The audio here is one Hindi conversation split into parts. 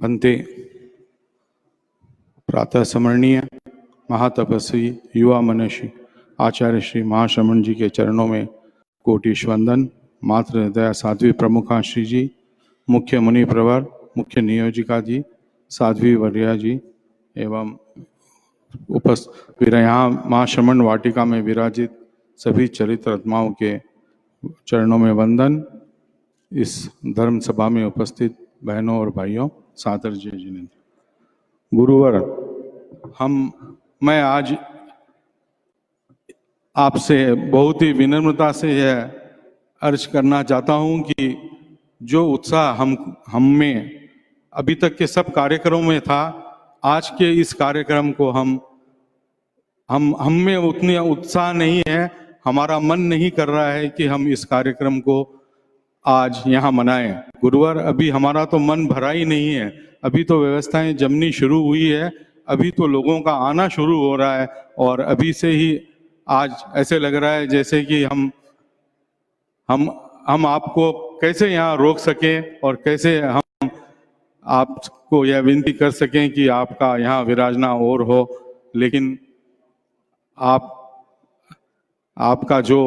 भंते प्रातः स्मरणीय महातपस्वी युवा मनषी आचार्य श्री महाश्रमण जी के चरणों में कोटिश वंदन। मातृ हृदय साध्वी प्रमुखा श्री जी, मुख्य मुनि प्रवर, मुख्य नियोजिका जी, साध्वी वर्या जी एवं यहाँ महाश्रमण वाटिका में विराजित सभी चरित्र आत्माओं के चरणों में वंदन। इस धर्म सभा में उपस्थित बहनों और भाइयों, सादर जय जिनेन्द्र। गुरुवर, मैं आज आपसे बहुत ही विनम्रता से यह अर्ज करना चाहता हूं कि जो उत्साह हम में अभी तक के सब कार्यक्रमों में था, आज के इस कार्यक्रम को हम में उतनी उत्साह नहीं है। हमारा मन नहीं कर रहा है कि हम इस कार्यक्रम को आज यहाँ मनाएं। गुरुवर, अभी हमारा तो मन भरा ही नहीं है। अभी तो व्यवस्थाएं जमनी शुरू हुई है, अभी तो लोगों का आना शुरू हो रहा है और अभी से ही आज ऐसे लग रहा है जैसे कि हम आपको कैसे यहाँ रोक सकें और कैसे हम आपको यह विनती कर सकें कि आपका यहाँ विराजना और हो। लेकिन आपका जो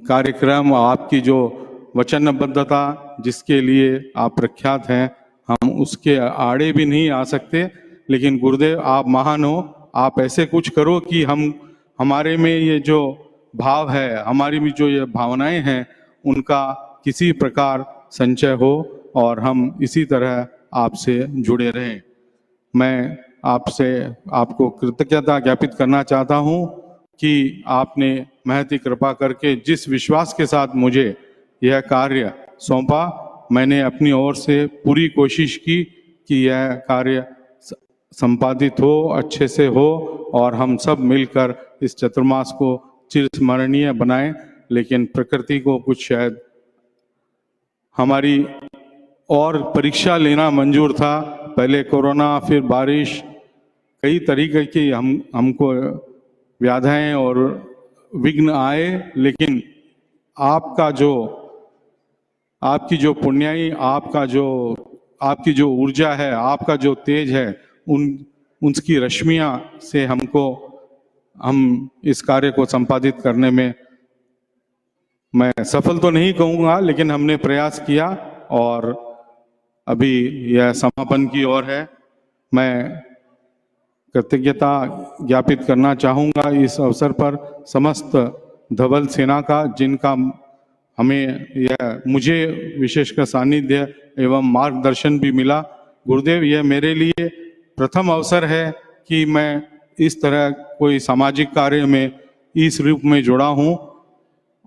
कार्यक्रम, आपकी जो वचनबद्धता जिसके लिए आप प्रख्यात हैं, हम उसके आड़े भी नहीं आ सकते। लेकिन गुरुदेव, आप महान हो, आप ऐसे कुछ करो कि हमारे में ये जो भाव है, हमारी में जो ये भावनाएं हैं, उनका किसी प्रकार संचय हो और हम इसी तरह आपसे जुड़े रहें। मैं आपको कृतज्ञता ज्ञापित करना चाहता हूं कि आपने महती कृपा करके जिस विश्वास के साथ मुझे यह कार्य सौंपा, मैंने अपनी ओर से पूरी कोशिश की कि यह कार्य संपादित हो, अच्छे से हो और हम सब मिलकर इस चतुर्मास को चिरस्मरणीय बनाएं। लेकिन प्रकृति को कुछ शायद हमारी और परीक्षा लेना मंजूर था। पहले कोरोना, फिर बारिश, कई तरीके की हमको व्याधाएं और विघ्न आए। लेकिन आपकी जो पुण्याई, आपकी जो ऊर्जा है, आपका जो तेज है, उनकी रश्मियां से हम इस कार्य को संपादित करने में, मैं सफल तो नहीं कहूँगा, लेकिन हमने प्रयास किया और अभी यह समापन की ओर है। मैं कृतज्ञता ज्ञापित करना चाहूँगा इस अवसर पर समस्त धवल सेना का, जिनका मुझे विशेषकर सानिध्य एवं मार्गदर्शन भी मिला। गुरुदेव, यह मेरे लिए प्रथम अवसर है कि मैं इस तरह कोई सामाजिक कार्य में इस रूप में जुड़ा हूँ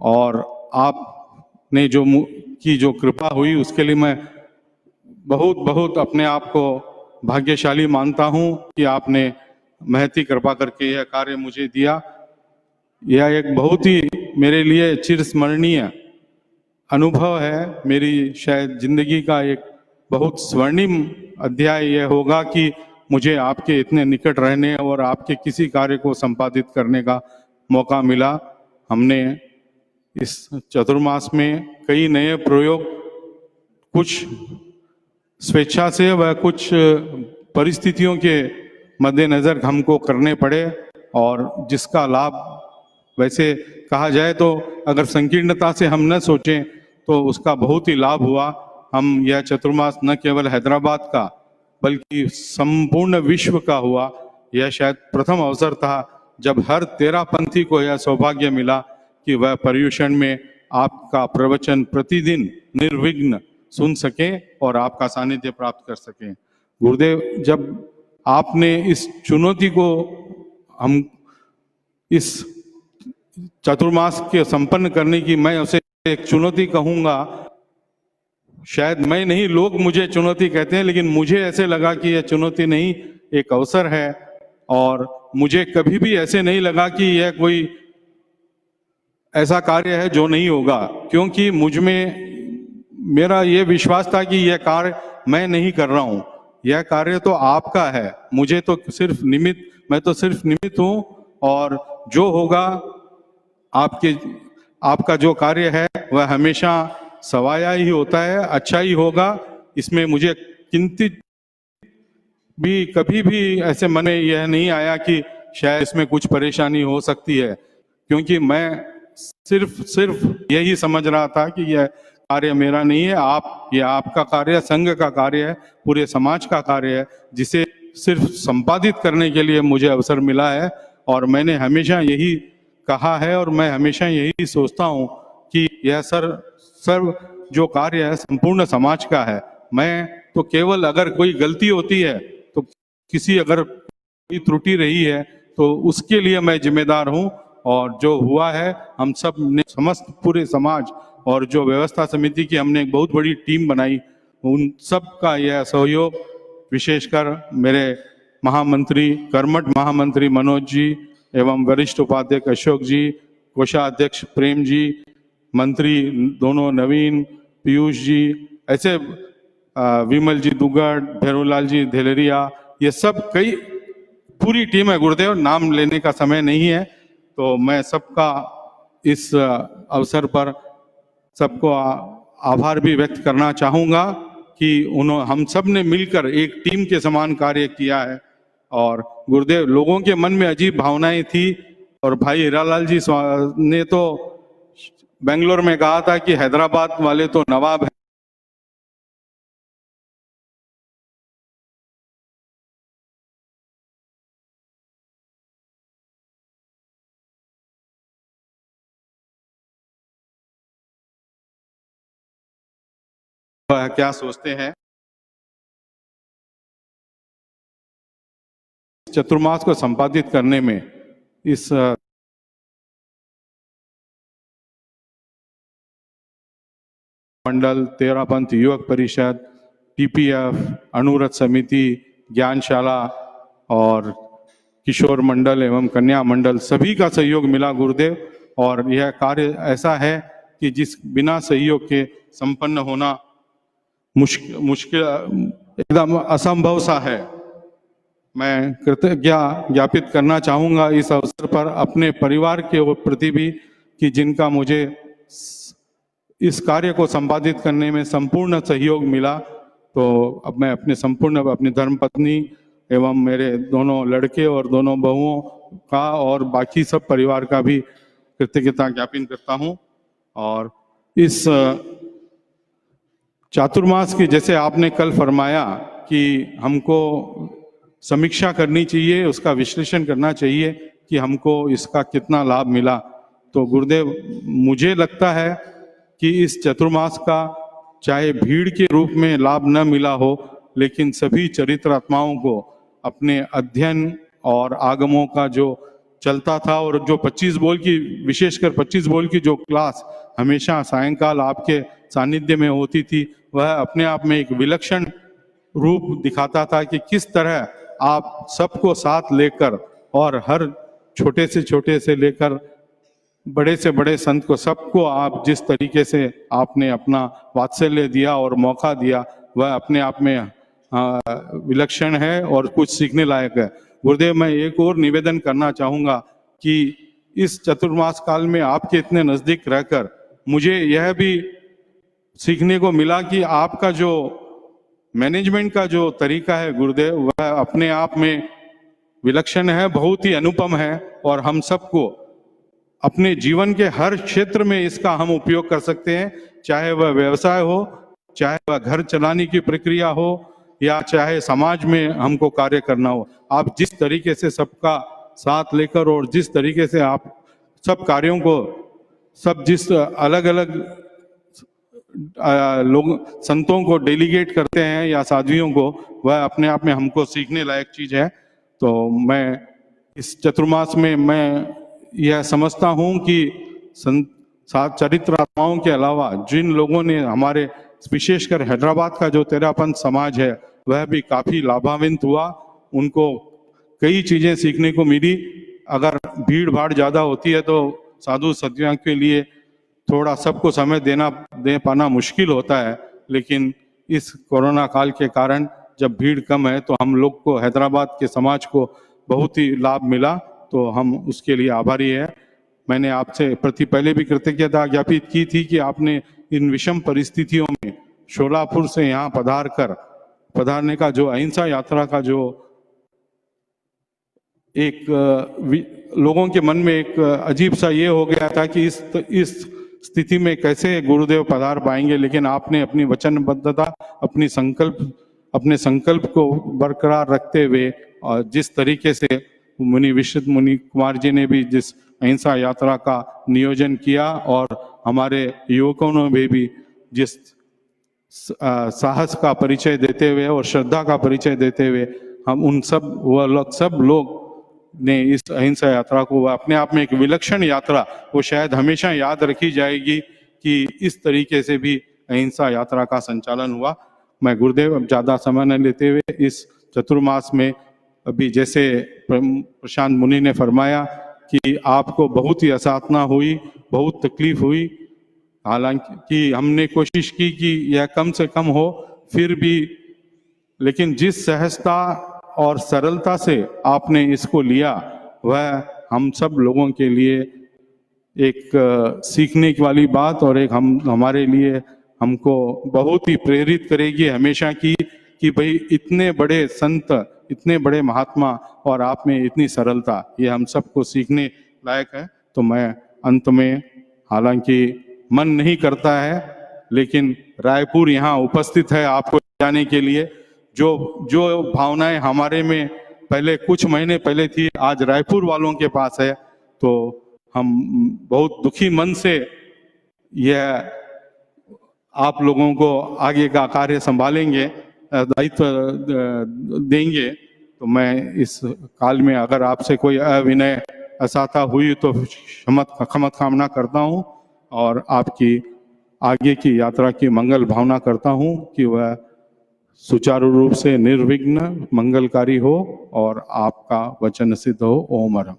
और आपने जो कृपा हुई उसके लिए मैं बहुत बहुत अपने आप को भाग्यशाली मानता हूँ कि आपने महती कृपा करके यह कार्य मुझे दिया। यह एक बहुत ही मेरे लिए चिरस्मरणीय अनुभव है। मेरी शायद जिंदगी का एक बहुत स्वर्णिम अध्याय यह होगा कि मुझे आपके इतने निकट रहने और आपके किसी कार्य को संपादित करने का मौका मिला। हमने इस चतुर्मास में कई नए प्रयोग, कुछ स्वेच्छा से व कुछ परिस्थितियों के मद्देनजर हमको करने पड़े और जिसका लाभ, वैसे कहा जाए तो अगर संकीर्णता से हम न सोचें तो उसका बहुत ही लाभ हुआ। हम यह चतुर्मास न केवल हैदराबाद का बल्कि संपूर्ण विश्व का हुआ। यह शायद प्रथम अवसर था जब हर तेरापंथी को यह सौभाग्य मिला कि वह पर्युषण में आपका प्रवचन प्रतिदिन निर्विघ्न सुन सके और आपका सानिध्य प्राप्त कर सके। गुरुदेव, जब आपने इस चुनौती को हम इस चतुर्मास के संपन्न करने की, मैं उसे एक चुनौती कहूँगा, शायद मैं नहीं, लोग मुझे चुनौती कहते हैं, लेकिन मुझे ऐसे लगा कि यह चुनौती नहीं, एक अवसर है। और मुझे कभी भी ऐसे नहीं लगा कि यह कोई ऐसा कार्य है जो नहीं होगा, क्योंकि मुझ में मेरा यह विश्वास था कि यह कार्य मैं नहीं कर रहा हूँ, यह कार्य तो आपका है। मैं तो सिर्फ निमित्त हूँ और जो होगा आपका जो कार्य है वह हमेशा सवाया ही होता है, अच्छा ही होगा। इसमें मुझे किंचित भी कभी भी ऐसे मन में यह नहीं आया कि शायद इसमें कुछ परेशानी हो सकती है, क्योंकि मैं सिर्फ सिर्फ यही समझ रहा था कि यह कार्य मेरा नहीं है, ये आपका कार्य है, संघ का कार्य है, पूरे समाज का कार्य है, जिसे सिर्फ संपादित करने के लिए मुझे अवसर मिला है। और मैंने हमेशा यही कहा है और मैं हमेशा यही सोचता हूँ कि यह सर्व जो कार्य है संपूर्ण समाज का है। मैं तो केवल अगर कोई गलती होती है तो अगर कोई त्रुटि रही है तो उसके लिए मैं जिम्मेदार हूँ, और जो हुआ है हम सब ने, समस्त पूरे समाज और जो व्यवस्था समिति की हमने एक बहुत बड़ी टीम बनाई, उन सब का यह सहयोग, विशेषकर मेरे महामंत्री, कर्मठ महामंत्री मनोज जी एवं वरिष्ठ उपाध्यक्ष अशोक जी, कोषाध्यक्ष प्रेम जी, मंत्री दोनों नवीन, पीयूष जी, ऐसे विमल जी दुगड़, भैरूलाल जी धेलरिया, ये सब कई पूरी टीम है गुरुदेव, नाम लेने का समय नहीं है। तो मैं सबका इस अवसर पर सबको आभार भी व्यक्त करना चाहूँगा कि हम सब ने मिलकर एक टीम के समान कार्य किया है। और गुरुदेव, लोगों के मन में अजीब भावनाएं थी, और भाई हीरालाल जी ने तो बेंगलोर में कहा था कि हैदराबाद वाले तो नवाब हैं। क्या सोचते हैं चतुर्मास को संपादित करने में, इस मंडल, तेरापंथ युवक परिषद, टीपीएफ, अनुव्रत समिति, ज्ञानशाला और किशोर मंडल एवं कन्या मंडल, सभी का सहयोग मिला गुरुदेव। और यह कार्य ऐसा है कि जिस बिना सहयोग के संपन्न होना मुश्किल एकदम असंभव सा है। मैं कृतज्ञता ज्ञापित करना चाहूँगा इस अवसर पर अपने परिवार के प्रति भी, कि जिनका मुझे इस कार्य को संपादित करने में संपूर्ण सहयोग मिला। तो अब मैं अपनी धर्मपत्नी एवं मेरे दोनों लड़के और दोनों बहुओं का और बाकी सब परिवार का भी कृतज्ञता ज्ञापन करता हूँ। और इस चातुर्मास की, जैसे आपने कल फरमाया कि हमको समीक्षा करनी चाहिए, उसका विश्लेषण करना चाहिए कि हमको इसका कितना लाभ मिला, तो गुरुदेव मुझे लगता है कि इस चतुर्मास का चाहे भीड़ के रूप में लाभ न मिला हो, लेकिन सभी चरित्रात्माओं को अपने अध्ययन और आगमों का जो चलता था, और जो 25 बोल की, विशेषकर 25 बोल की जो क्लास हमेशा सायंकाल आपके सानिध्य में होती थी, वह अपने आप में एक विलक्षण रूप दिखाता था कि किस तरह आप सबको साथ लेकर, और हर छोटे से लेकर बड़े से बड़े संत को, सबको आप जिस तरीके से आपने अपना वात्सल्य दिया और मौका दिया, वह अपने आप में विलक्षण है और कुछ सीखने लायक है। गुरुदेव, मैं एक और निवेदन करना चाहूँगा कि इस चतुर्मास काल में आपके इतने नज़दीक रहकर मुझे यह भी सीखने को मिला कि आपका जो मैनेजमेंट का जो तरीका है गुरुदेव, वह अपने आप में विलक्षण है, बहुत ही अनुपम है, और हम सबको अपने जीवन के हर क्षेत्र में इसका हम उपयोग कर सकते हैं, चाहे वह व्यवसाय हो, चाहे वह घर चलाने की प्रक्रिया हो, या चाहे समाज में हमको कार्य करना हो। आप जिस तरीके से सबका साथ लेकर और जिस तरीके से आप सब कार्यों को, सब जिस अलग अलग लोग संतों को डेलीगेट करते हैं या साध्वियों को, वह अपने आप में हमको सीखने लायक चीज है। तो मैं इस चतुर्मास में मैं यह समझता हूँ कि चरित्र आत्माओं के अलावा जिन लोगों ने हमारे, विशेषकर हैदराबाद का जो तेरापंथ समाज है, वह भी काफी लाभान्वित हुआ। उनको कई चीजें सीखने को मिली। अगर भीड़ भाड़ ज्यादा होती है तो साधु संतों के लिए थोड़ा सबको समय दे पाना मुश्किल होता है, लेकिन इस कोरोना काल के कारण जब भीड़ कम है तो हम लोग को, हैदराबाद के समाज को बहुत ही लाभ मिला, तो हम उसके लिए आभारी है। मैंने आपसे पहले भी कृतज्ञता ज्ञापित की थी कि आपने इन विषम परिस्थितियों में शोलापुर से यहाँ पधारने का जो अहिंसा यात्रा का जो एक लोगों के मन में एक अजीब सा ये हो गया था कि इस स्थिति में कैसे गुरुदेव पधार पाएंगे, लेकिन आपने अपनी वचनबद्धता, अपने संकल्प को बरकरार रखते हुए और जिस तरीके से मुनि विश्व मुनि कुमार जी ने भी जिस अहिंसा यात्रा का नियोजन किया और हमारे युवकों ने भी जिस साहस का परिचय देते हुए और श्रद्धा का परिचय देते हुए हम उन सब लोग ने इस अहिंसा यात्रा को अपने आप में एक विलक्षण यात्रा, वो शायद हमेशा याद रखी जाएगी कि इस तरीके से भी अहिंसा यात्रा का संचालन हुआ। मैं गुरुदेव अब ज़्यादा समय न लेते हुए इस चतुर्मास में अभी जैसे प्रशांत मुनि ने फरमाया कि आपको बहुत ही असाधना हुई, बहुत तकलीफ हुई, हालांकि हमने कोशिश की कि यह कम से कम हो, फिर भी लेकिन जिस सहजता और सरलता से आपने इसको लिया वह हम सब लोगों के लिए एक सीखने वाली बात और एक हमारे लिए हमको बहुत ही प्रेरित करेगी हमेशा की कि भाई इतने बड़े संत, इतने बड़े महात्मा और आप में इतनी सरलता, ये हम सबको सीखने लायक है। तो मैं अंत में, हालांकि मन नहीं करता है, लेकिन रायपुर यहाँ उपस्थित है आपको जाने के लिए, जो भावनाएं हमारे में पहले कुछ महीने पहले थी आज रायपुर वालों के पास है, तो हम बहुत दुखी मन से यह आप लोगों को आगे का कार्य संभालेंगे, दायित्व देंगे। तो मैं इस काल में अगर आपसे कोई अविनय असाता हुई तो क्षमत कामना करता हूँ और आपकी आगे की यात्रा की मंगल भावना करता हूँ कि वह सुचारू रूप से निर्विघ्न मंगलकारी हो और आपका वचन सिद्ध हो। ओम अरहम।